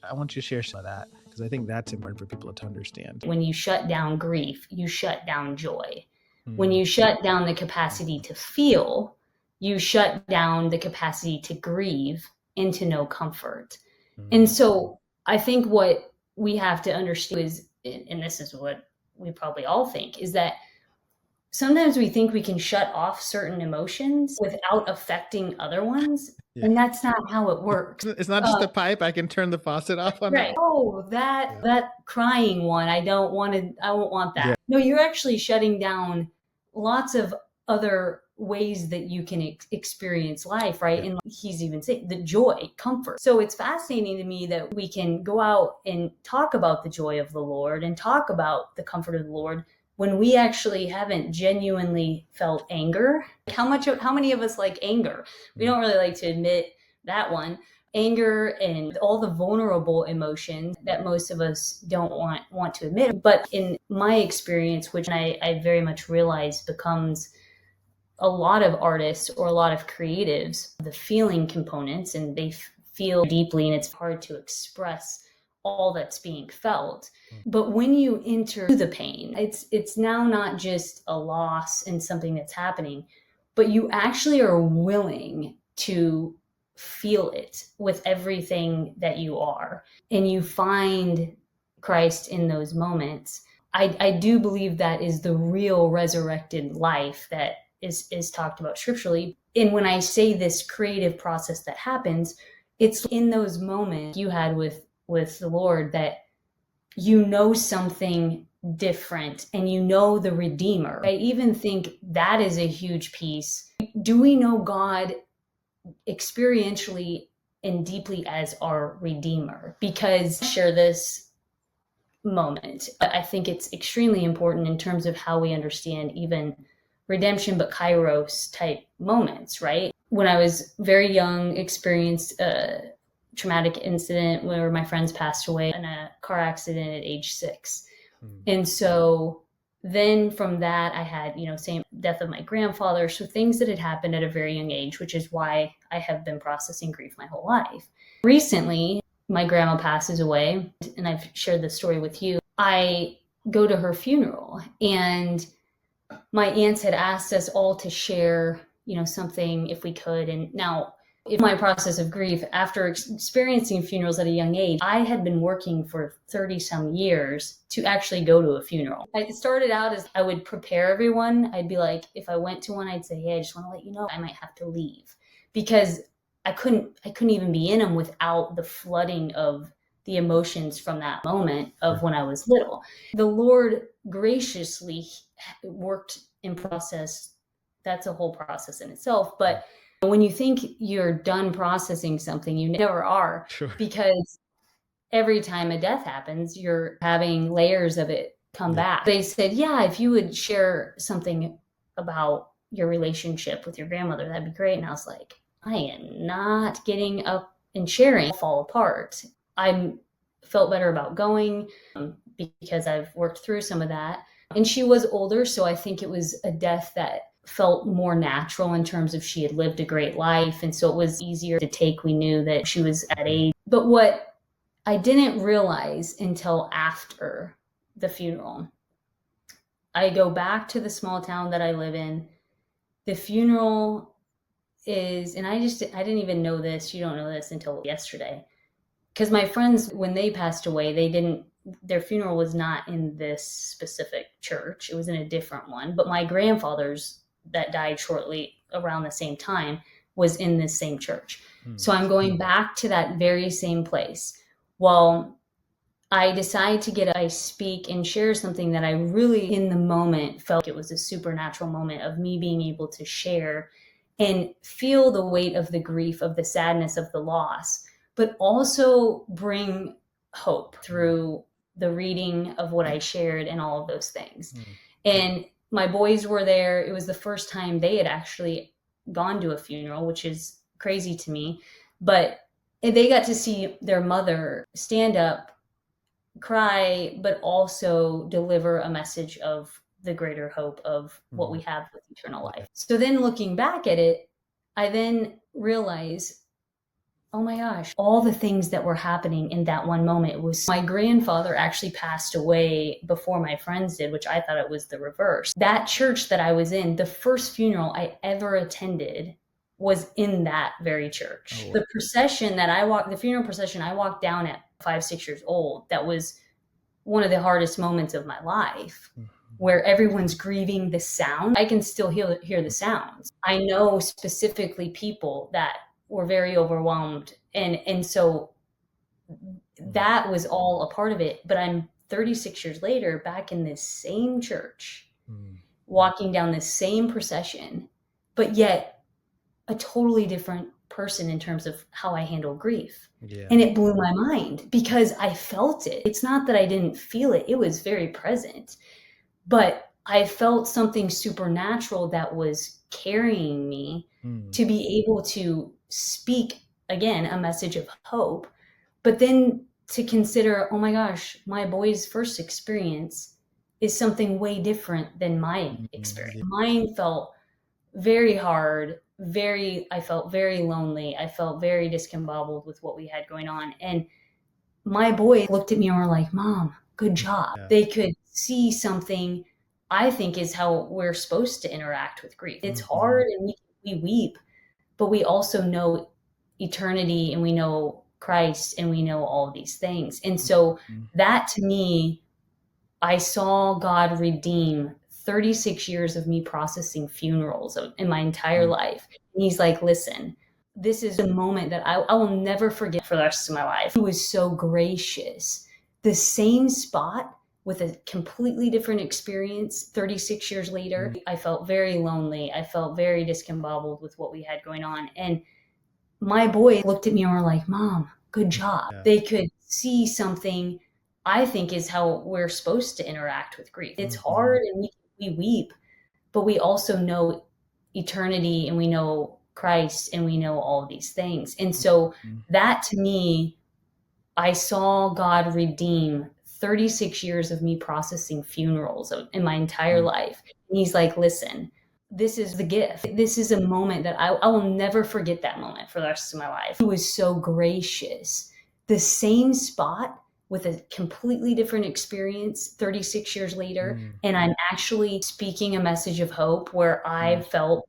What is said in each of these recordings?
I want you to share some of that because I think that's important for people to understand. When you shut down grief, you shut down joy. When Mm. you shut down the capacity to feel, you shut down the capacity to grieve and to know comfort. And Mm. so I think what we have to understand is, and this is what we probably all think, is that sometimes we think we can shut off certain emotions without affecting other ones. Yeah. And that's not how it works. It's not just a pipe. I can turn the faucet off on Right. it. Oh, Yeah. that crying one, I won't want that. Yeah. No, you're actually shutting down lots of other ways that you can experience life, right? Yeah. And he's even saying the joy, comfort. So it's fascinating to me that we can go out and talk about the joy of the Lord and talk about the comfort of the Lord when we actually haven't genuinely felt anger. How many of us like anger? We don't really like to admit that one. Anger and all the vulnerable emotions that most of us don't want to admit. But in my experience, which I very much realize becomes a lot of artists or a lot of creatives, the feeling components, and they feel deeply and it's hard to express all that's being felt. But when you enter the pain, it's now not just a loss and something that's happening, but you actually are willing to feel it with everything that you are. And you find Christ in those moments. I do believe that is the real resurrected life that is talked about scripturally. And when I say this creative process that happens, it's in those moments you had with the Lord that you know something different and you know the Redeemer. I even think that is a huge piece. Do we know God experientially and deeply as our Redeemer? Because share this moment. I think it's extremely important in terms of how we understand even redemption, but kairos type moments, right? When I was very young, experienced a traumatic incident where my friends passed away in a car accident at age 6. And so then from that, I had, same death of my grandfather. So things that had happened at a very young age, which is why I have been processing grief my whole life. Recently, my grandma passes away, and I've shared this story with you. I go to her funeral, and my aunts had asked us all to share, something if we could. And now, in my process of grief, after experiencing funerals at a young age, I had been working for 30 some years to actually go to a funeral. I started out as I would prepare everyone. I'd be like, if I went to one, I'd say, hey, I just want to let you know I might have to leave, because I couldn't even be in them without the flooding of the emotions from that moment of when I was little. The Lord graciously worked in process. That's a whole process in itself. But when you think you're done processing something, you never are. Sure. Because every time a death happens, you're having layers of it come back. They said, yeah, if you would share something about your relationship with your grandmother, that'd be great. And I was like, I am not getting up and sharing. I'll fall apart. I felt better about going because I've worked through some of that. And she was older, so I think it was a death that felt more natural in terms of she had lived a great life. And so it was easier to take. We knew that she was at age. But what I didn't realize until after the funeral, I go back to the small town that I live in. The funeral is, and I didn't even know this. You don't know this until yesterday. Because my friends, when they passed away, their funeral was not in this specific church. It was in a different one. But my grandfather's that died shortly around the same time was in this same church. So I'm going back to that very same place. Well, I decide I speak and share something that I really in the moment felt it was a supernatural moment of me being able to share and feel the weight of the grief, of the sadness of the loss, but also bring hope through the reading of what I shared and all of those things. And my boys were there. It was the first time they had actually gone to a funeral, which is crazy to me. But they got to see their mother stand up, cry, but also deliver a message of the greater hope of what we have with eternal life. So then looking back at it, I then realize oh my gosh, all the things that were happening in that one moment was my grandfather actually passed away before my friends did, which I thought it was the reverse. That church that I was in, the first funeral I ever attended was in that very church. Oh, wow. The funeral procession I walked down at 5, 6 years old, that was one of the hardest moments of my life, Mhm. where everyone's grieving the sound. I can still hear the sounds. I know specifically people that were very overwhelmed. And so that was all a part of it. But I'm 36 years later back in this same church, Mm. walking down this same procession, but yet a totally different person in terms of how I handle grief. Yeah. And it blew my mind because I felt it. It's not that I didn't feel it, it was very present. But I felt something supernatural that was carrying me Mm. to be able to speak, again, a message of hope, but then to consider, oh my gosh, my boy's first experience is something way different than my experience. Yeah. Mine felt very hard, I felt very lonely. I felt very discombobulated with what we had going on. And my boys looked at me and were like, Mom, good job. Yeah. They could see something, I think, is how we're supposed to interact with grief. It's hard and we weep, but we also know eternity and we know Christ and we know all these things. And so that to me, I saw God redeem 36 years of me processing funerals in my entire life. And he's like, listen, this is a moment that I will never forget for the rest of my life. He was so gracious. The same spot with a completely different experience 36 years later. I felt very lonely. I felt very discombobulated with what we had going on. And my boys looked at me and were like, Mom, good job. Yeah. They could see something, I think, is how we're supposed to interact with grief. It's hard and we weep, but we also know eternity and we know Christ and we know all these things. And so that to me, I saw God redeem 36 years of me processing funerals in my entire life. And he's like, listen, this is the gift. This is a moment that I will never forget that moment for the rest of my life. He was so gracious. The same spot with a completely different experience 36 years later. And I'm actually speaking a message of hope where I felt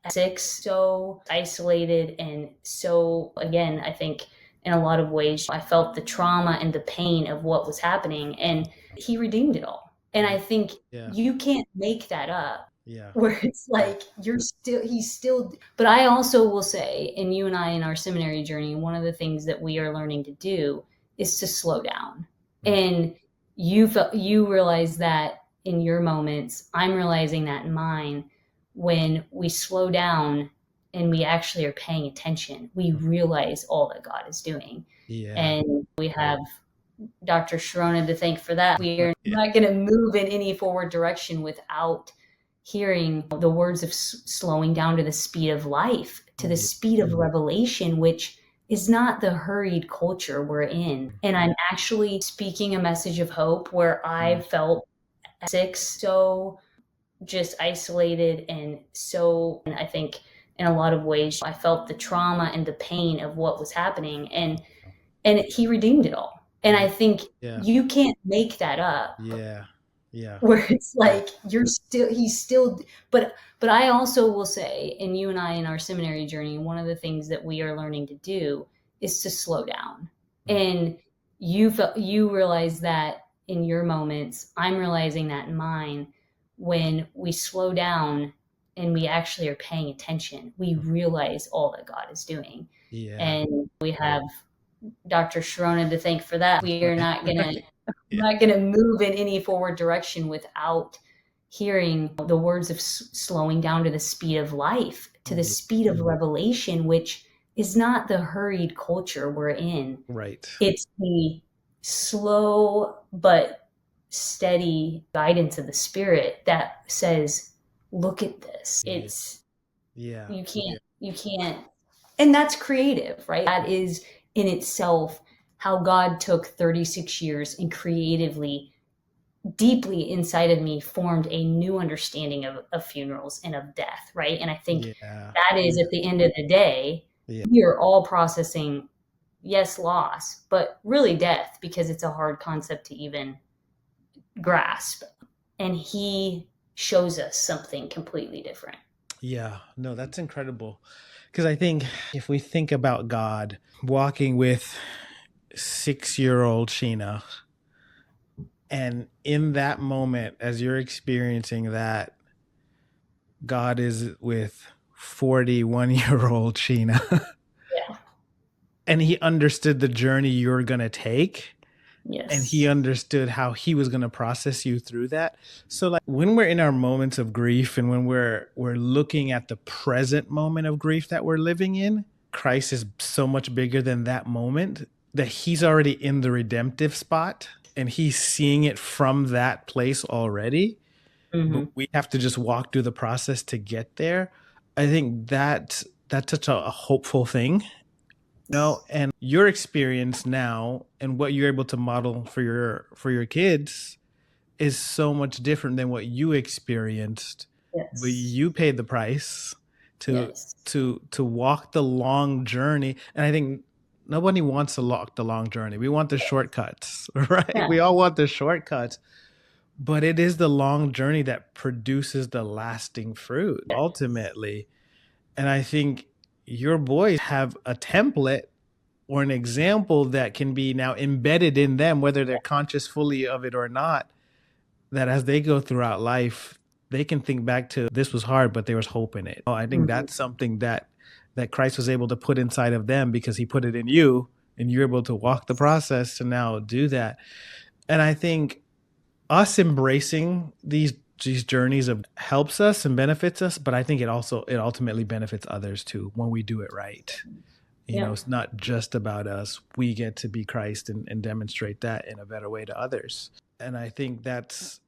sick, so isolated, and so, again, I think in a lot of ways, I felt the trauma and the pain of what was happening, and he redeemed it all. And I think you can't make that up. Yeah. Where it's like he's still, but I also will say, and you and I in our seminary journey, one of the things that we are learning to do is to slow down. And you realize that in your moments, I'm realizing that in mine. When we slow down and we actually are paying attention, we realize all that God is doing. Yeah. And we have Dr. Sharona to thank for that. We are not going to move in any forward direction without hearing the words of slowing down to the speed of life, to the speed of revelation, which is not the hurried culture we're in. And I'm actually speaking a message of hope where I felt sick, so just isolated, and so, and I think in a lot of ways, I felt the trauma and the pain of what was happening, and he redeemed it all. And I think you can't make that up. Yeah. Yeah. Where it's like he's still, but I also will say, and you and I in our seminary journey, one of the things that we are learning to do is to slow down. And you realize that in your moments, I'm realizing that in mine. When we slow down and we actually are paying attention, we realize all that God is doing. Yeah. And we have Dr. Sharona to thank for that. We are not gonna move in any forward direction without hearing the words of slowing down to the speed of life, to the speed of revelation, which is not the hurried culture we're in. Right. It's the slow but steady guidance of the Spirit that says, look at this. It's you can't, and that's creative, right? That is in itself how God took 36 years and creatively, deeply inside of me, formed a new understanding of funerals and of death, right? And I think that is, at the end of the day, Yeah. We are all processing, yes, loss, but really death, because it's a hard concept to even grasp. And he shows us something completely different. Yeah. No, that's incredible. Because I think if we think about God walking with 6-year-old Sheena, and in that moment, as you're experiencing that, God is with 41-year-old Sheena. Yeah. And he understood the journey you're going to take. And he Yes. understood how he was going to process you through that. So like when we're in our moments of grief and when we're looking at the present moment of grief that we're living in, Christ is so much bigger than that moment, that he's already in the redemptive spot and he's seeing it from that place already. But Mm-hmm. we have to just walk through the process to get there. I think that's such a hopeful thing. No, and your experience now and what you're able to model for your kids is so much different than what you experienced. But Yes. you paid the price to Yes. to walk the long journey. And I think nobody wants to walk the long journey. We want the shortcuts, right? Yeah. We all want the shortcuts. But it is the long journey that produces the lasting fruit ultimately. And I think your boys have a template or an example that can be now embedded in them, whether they're conscious fully of it or not, that as they go throughout life, they can think back to this was hard, but there was hope in it. I think Mm-hmm. that's something that Christ was able to put inside of them because he put it in you and you're able to walk the process to now do that. And I think us embracing these journeys of helps us and benefits us, but I think it ultimately benefits others too when we do it right. Yeah. It's not just about us. We get to be Christ and demonstrate that in a better way to others. And I think that's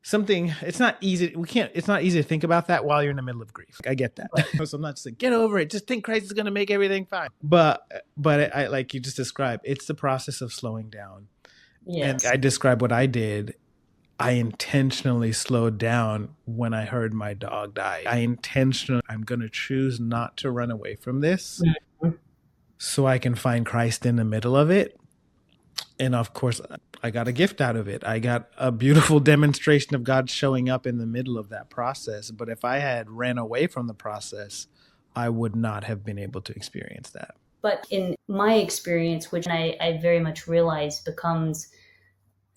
something, it's not easy. It's not easy to think about that while you're in the middle of grief. I get that. Right. So I'm not saying get over it. Just think Christ is going to make everything fine. But I, like you just described, it's the process of slowing down. And Yes. I described what I did. I intentionally slowed down when I heard my dog die. I'm going to choose not to run away from this Mm-hmm. so I can find Christ in the middle of it. And of course, I got a gift out of it. I got a beautiful demonstration of God showing up in the middle of that process. But if I had ran away from the process, I would not have been able to experience that. But in my experience, which I very much realize becomes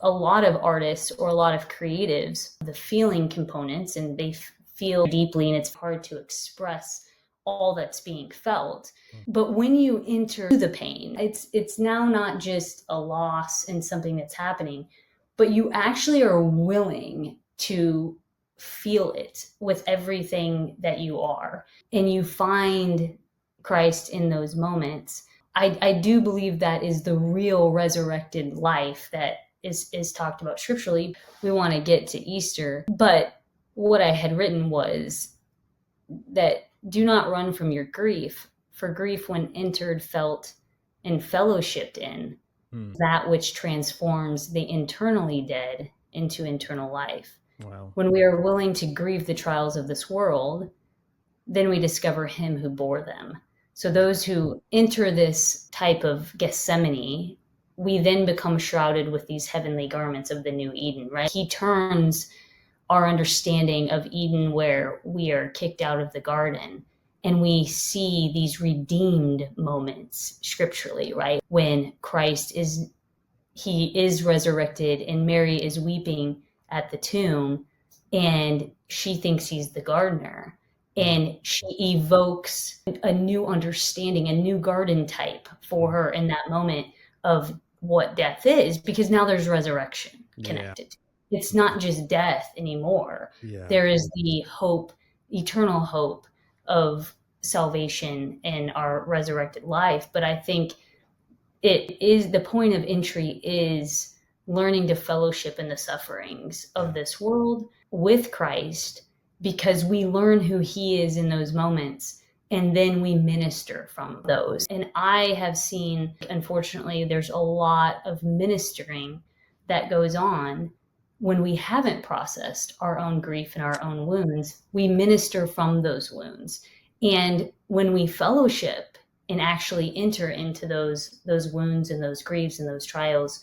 a lot of artists or a lot of creatives, the feeling components, and they feel deeply and it's hard to express all that's being felt. But when you enter the pain, it's now not just a loss and something that's happening, but you actually are willing to feel it with everything that you are, and you find Christ in those moments. I do believe that is the real resurrected life that is talked about scripturally. We want to get to Easter, but what I had written was that do not run from your grief, for grief, when entered, felt, and fellowshipped in, that which transforms the internally dead into eternal life. Wow. When we are willing to grieve the trials of this world, then we discover him who bore them. So those who enter this type of Gethsemane, we then become shrouded with these heavenly garments of the new Eden, right? He turns our understanding of Eden, where we are kicked out of the garden, and we see these redeemed moments scripturally, right? When Christ he is resurrected and Mary is weeping at the tomb and she thinks he's the gardener, and she evokes a new understanding, a new garden type for her in that moment of what death is, because now there's resurrection connected. It's not just death anymore. Yeah. There is the hope, eternal hope of salvation in our resurrected life. But I think it is the point of entry is learning to fellowship in the sufferings of this world with Christ, because we learn who he is in those moments and then we minister from those. And I have seen, unfortunately, there's a lot of ministering that goes on when we haven't processed our own grief and our own wounds. We minister from those wounds. And when we fellowship and actually enter into those wounds and those griefs and those trials,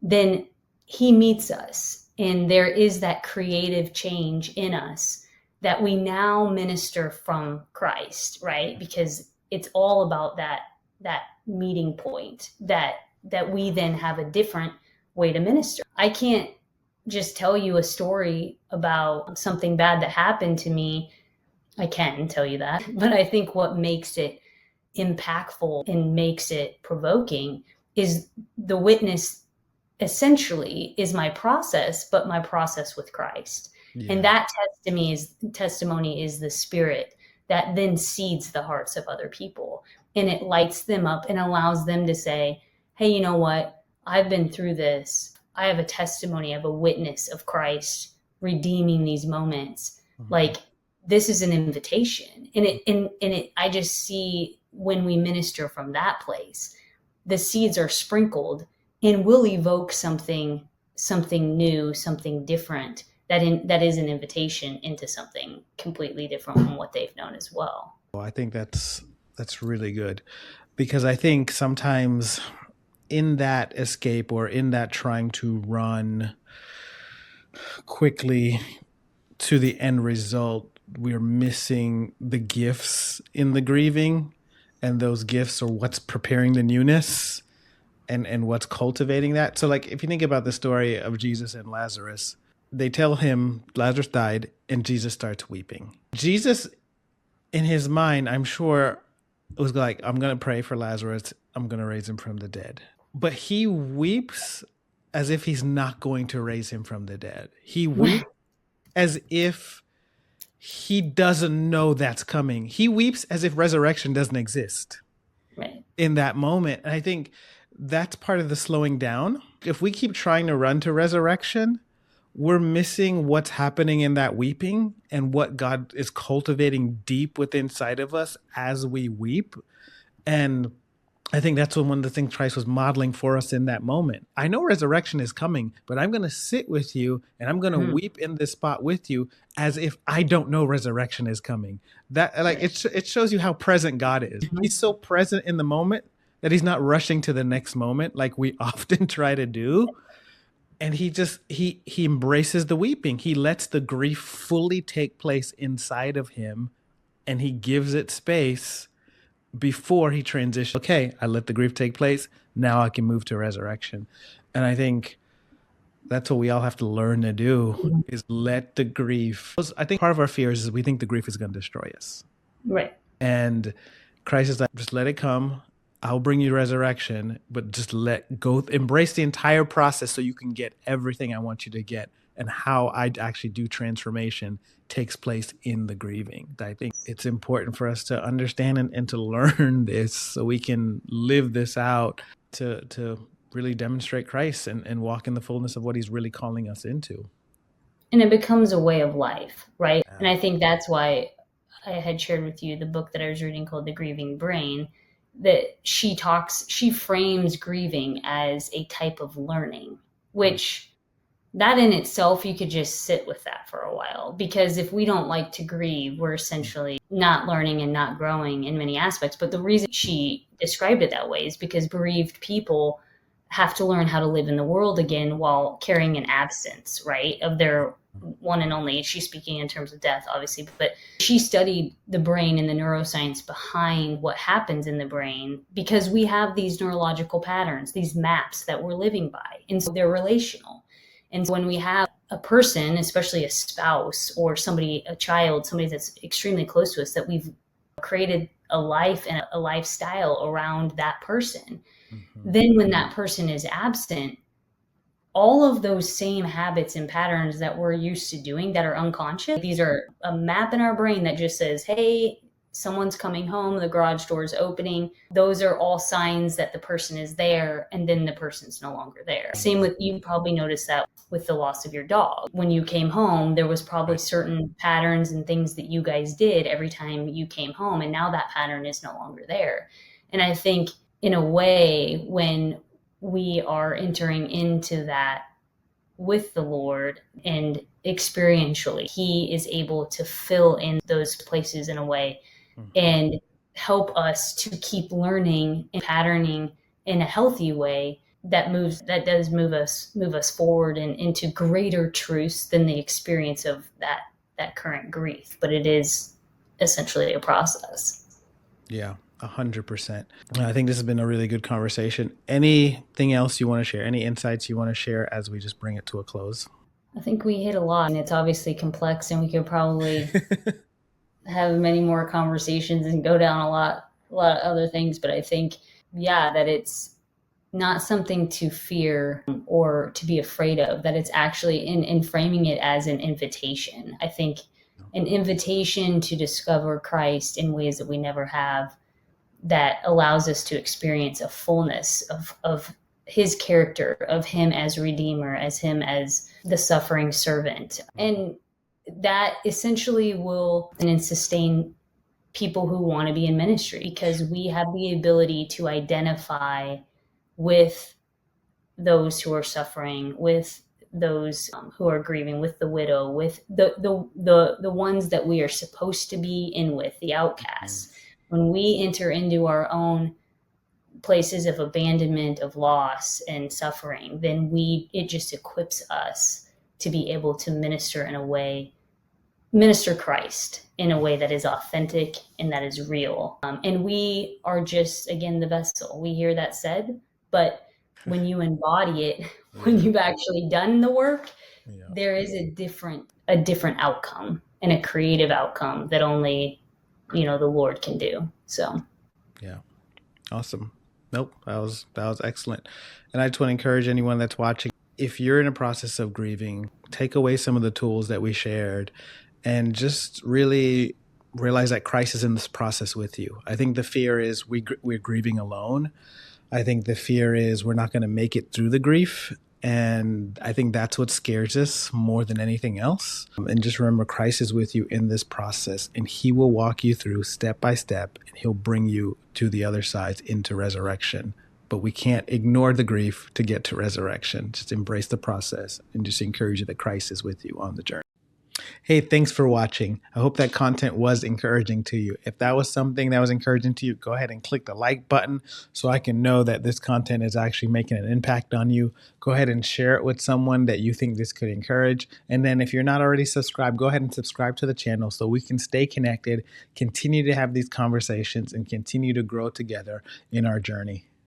then he meets us. And there is that creative change in us that we now minister from Christ, right? Because it's all about that meeting point that we then have a different way to minister. I can't just tell you a story about something bad that happened to me. I can tell you that, but I think what makes it impactful and makes it provoking is the witness essentially is my process, but my process with Christ. Yeah. And that testimony is the spirit that then seeds the hearts of other people, and it lights them up and allows them to say, hey, you know what? I've been through this. I have a testimony, I have a witness of Christ redeeming these moments. Mhm. Like, this is an invitation. And I just see when we minister from that place, the seeds are sprinkled and will evoke something new, something different that is an invitation into something completely different from what they've known as well. Well, I think that's really good, because I think sometimes in that escape or in that trying to run quickly to the end result, we're missing the gifts in the grieving, and those gifts are what's preparing the newness and what's cultivating that. So like if you think about the story of Jesus and Lazarus, they tell him Lazarus died and Jesus starts weeping. Jesus in his mind, I'm sure, was like, I'm going to pray for Lazarus. I'm going to raise him from the dead. But he weeps as if he's not going to raise him from the dead. He weeps as if he doesn't know that's coming. He weeps as if resurrection doesn't exist in that moment. And I think that's part of the slowing down. If we keep trying to run to resurrection, we're missing what's happening in that weeping and what God is cultivating deep within inside of us as we weep. And I think that's one of the things Christ was modeling for us in that moment. I know resurrection is coming, but I'm going to sit with you and I'm going to weep in this spot with you as if I don't know resurrection is coming. That it shows you how present God is. He's so present in the moment that he's not rushing to the next moment like we often try to do. And he embraces the weeping. He lets the grief fully take place inside of him, and he gives it space before he transitions. Okay, I let the grief take place. Now I can move to resurrection. And I think that's what we all have to learn to do, is let the grief. I think part of our fears is we think the grief is going to destroy us. Right. And Christ is like, just let it come. I'll bring you resurrection, but just embrace the entire process so you can get everything I want you to get. And how I actually do transformation takes place in the grieving. I think it's important for us to understand and to learn this so we can live this out to really demonstrate Christ and walk in the fullness of what he's really calling us into. And it becomes a way of life, right? Yeah. And I think that's why I had shared with you the book that I was reading called The Grieving Brain, that she frames grieving as a type of learning, which that in itself, you could just sit with that for a while, because if we don't like to grieve, we're essentially not learning and not growing in many aspects. But the reason she described it that way is because bereaved people have to learn how to live in the world again while carrying an absence, right, of their one and only. She's speaking in terms of death, obviously, but she studied the brain and the neuroscience behind what happens in the brain, because we have these neurological patterns, these maps that we're living by, and so they're relational. And so when we have a person, especially a spouse or a child, somebody that's extremely close to us, that we've created a life and a lifestyle around that person, then when that person is absent, all of those same habits and patterns that we're used to doing that are unconscious, these are a map in our brain that just says, hey, someone's coming home, the garage door is opening. Those are all signs that the person is there, and then the person's no longer there. Same with, you probably noticed that with the loss of your dog. When you came home, there was probably certain patterns and things that you guys did every time you came home, and now that pattern is no longer there. And I think in a way, when we are entering into that with the Lord and experientially, he is able to fill in those places in a way and help us to keep learning and patterning in a healthy way that does move us forward and into greater truths than the experience of that current grief. But it is essentially a process. Yeah, 100%. I think this has been a really good conversation. Anything else you want to share? Any insights you want to share as we just bring it to a close? I think we hit a lot, and it's obviously complex, and we could probably have many more conversations and go down a lot of other things. But I think, yeah, that it's not something to fear or to be afraid of, that it's actually in framing it as an invitation. I think an invitation to discover Christ in ways that we never have, that allows us to experience a fullness of his character, of him as redeemer, as him as the suffering servant. And that essentially will and sustain people who want to be in ministry, because we have the ability to identify with those who are suffering, with those who are grieving, with the widow, with the ones that we are supposed to be in with, the outcasts. When we enter into our own places of abandonment, of loss and suffering, then it just equips us to be able to minister Christ in a way that is authentic and that is real. And we are just, again, the vessel. We hear that said, but when you embody it, when you've actually done the work, there is a different outcome, and a creative outcome that only, the Lord can do. So, yeah, awesome. Nope, that was excellent. And I just want to encourage anyone that's watching, if you're in a process of grieving, take away some of the tools that we shared and just really realize that Christ is in this process with you. I think the fear is we're grieving alone. I think the fear is we're not going to make it through the grief. And I think that's what scares us more than anything else. And just remember, Christ is with you in this process, and he will walk you through step by step, and he'll bring you to the other side into resurrection. But we can't ignore the grief to get to resurrection. Just embrace the process and just encourage you that Christ is with you on the journey. Hey, thanks for watching. I hope that content was encouraging to you. If that was something that was encouraging to you, go ahead and click the like button so I can know that this content is actually making an impact on you. Go ahead and share it with someone that you think this could encourage. And then if you're not already subscribed, go ahead and subscribe to the channel so we can stay connected, continue to have these conversations, and continue to grow together in our journey.